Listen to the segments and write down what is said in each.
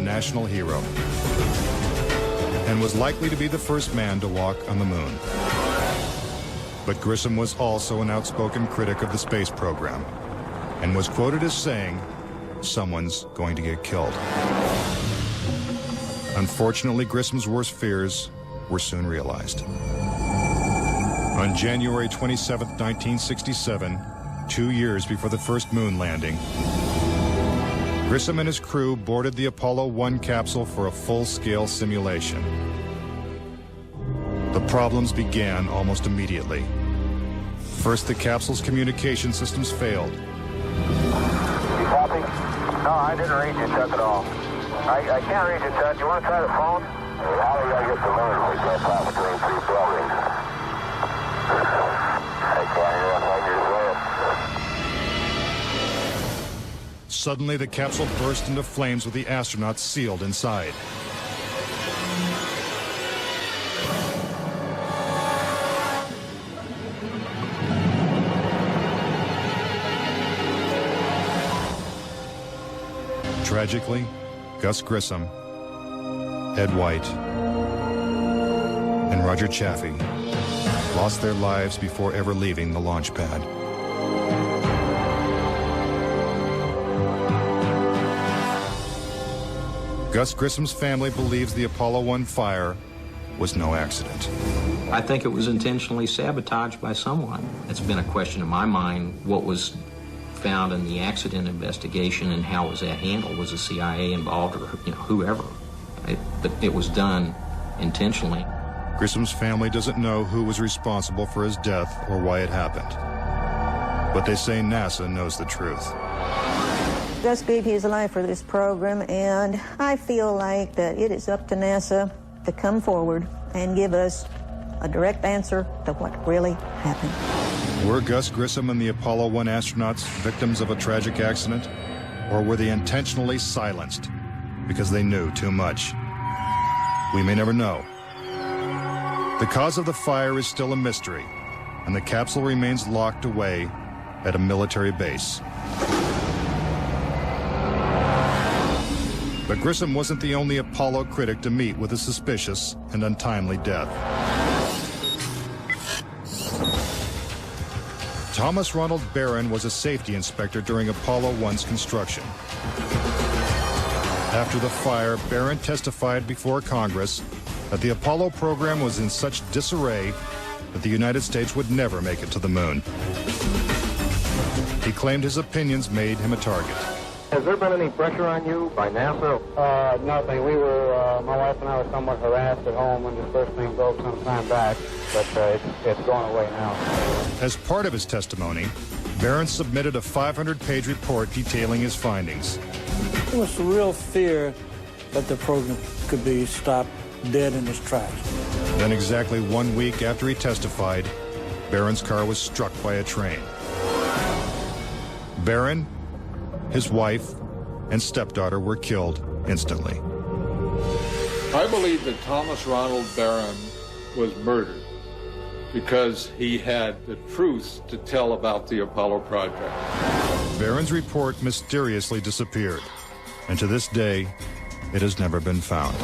national hero and was likely to be the first man to walk on the moon. But Grissom was also an outspoken critic of the space program and was quoted as saying, "Someone's going to get killed." Unfortunately, Grissom's worst fears were soon realized. On January 27, 1967, 2 years before the first moon landing, Grissom and his crew boarded the Apollo 1 capsule for a full-scale simulation. The problems began almost immediately. First, the capsule's communication systems failed. You copy? No, I didn't read you, Chuck, at all. I can't read you, Chuck. You want to try the phone? How do we gotta get the moon? We can't pass between 3 buildings. I can't hear what you're saying. Suddenly, the capsule burst into flames with the astronauts sealed inside. Tragically, Gus Grissom, Ed White, and Roger Chaffee lost their lives before ever leaving the launch pad. Gus Grissom's family believes the Apollo 1 fire was no accident. I think it was intentionally sabotaged by someone. It's been a question in my mind, what was found in the accident investigation and how was that handled? Was the CIA involved or whoever? But it was done intentionally. Grissom's family doesn't know who was responsible for his death or why it happened. But they say NASA knows the truth. Gus gave his life for this program, and I feel like that it is up to NASA to come forward and give us a direct answer to what really happened. Were Gus Grissom and the Apollo 1 astronauts victims of a tragic accident? Or were they intentionally silenced because they knew too much? We may never know. The cause of the fire is still a mystery, and the capsule remains locked away at a military base. But Grissom wasn't the only Apollo critic to meet with a suspicious and untimely death. Thomas Ronald Barron was a safety inspector during Apollo 1's construction. After the fire, Barron testified before Congress that the Apollo program was in such disarray that the United States would never make it to the moon. He claimed his opinions made him a target. Has there been any pressure on you by NASA? Nothing. We were, my wife and I were somewhat harassed at home when this first thing broke some time back, but it's gone away now. As part of his testimony, Barron submitted a 500-page report detailing his findings. There was a real fear that the program could be stopped dead in its tracks. Then exactly 1 week after he testified, Barron's car was struck by a train. Barron, his wife, and stepdaughter were killed instantly. I believe that Thomas Ronald Barron was murdered because he had the truth to tell about the Apollo project. Barron's report mysteriously disappeared, and to this day, it has never been found.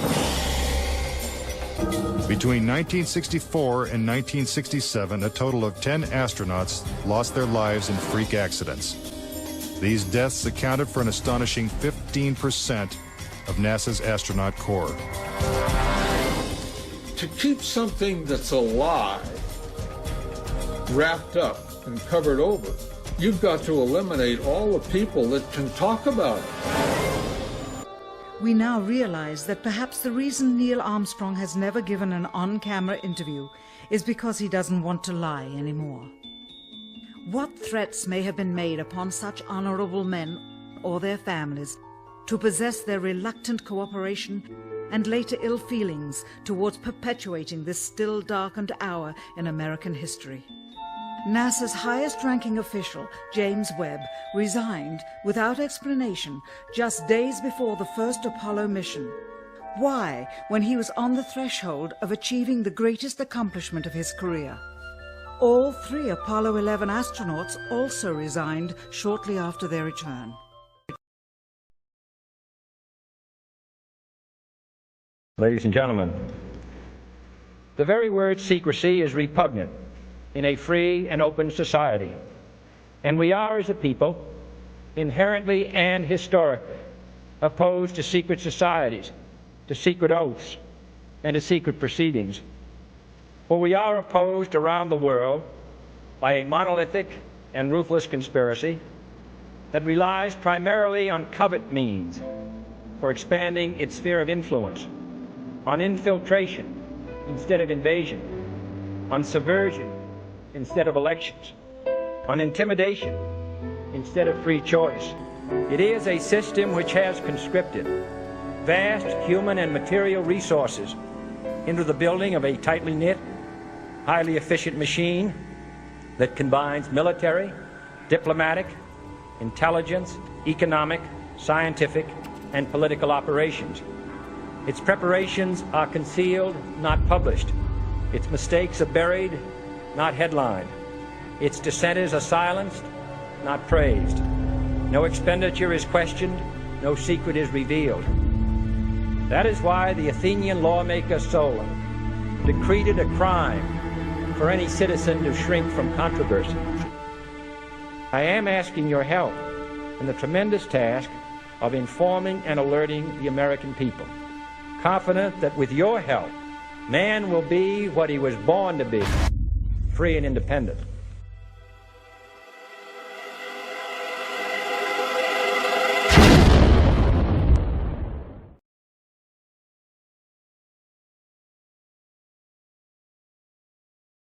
Between 1964 and 1967, a total of 10 astronauts lost their lives in freak accidents. These deaths accounted for an astonishing 15% of NASA's astronaut corps. To keep something that's alive wrapped up and covered over, you've got to eliminate all the people that can talk about it. We now realize that perhaps the reason Neil Armstrong has never given an on-camera interview is because he doesn't want to lie anymore. What threats may have been made upon such honorable men or their families to possess their reluctant cooperation and later ill feelings towards perpetuating this still darkened hour in American history? NASA's highest-ranking official, James Webb, resigned without explanation just days before the first Apollo mission. Why, when he was on the threshold of achieving the greatest accomplishment of his career? All 3 Apollo 11 astronauts also resigned shortly after their return. Ladies and gentlemen, the very word secrecy is repugnant in a free and open society, and we are, as a people, inherently and historically opposed to secret societies, to secret oaths, and to secret proceedings. For we are opposed around the world by a monolithic and ruthless conspiracy that relies primarily on covert means for expanding its sphere of influence, on infiltration instead of invasion, on subversion instead of elections, on intimidation instead of free choice. It is a system which has conscripted vast human and material resources into the building of a tightly knit, highly efficient machine that combines military, diplomatic, intelligence, economic, scientific, and political operations. Its preparations are concealed, not published. Its mistakes are buried, not headlined. Its dissenters are silenced, not praised. No expenditure is questioned, no secret is revealed. That is why the Athenian lawmaker Solon decreed it a crime for any citizen to shrink from controversy. I am asking your help in the tremendous task of informing and alerting the American people, confident that with your help, man will be what he was born to be, free and independent.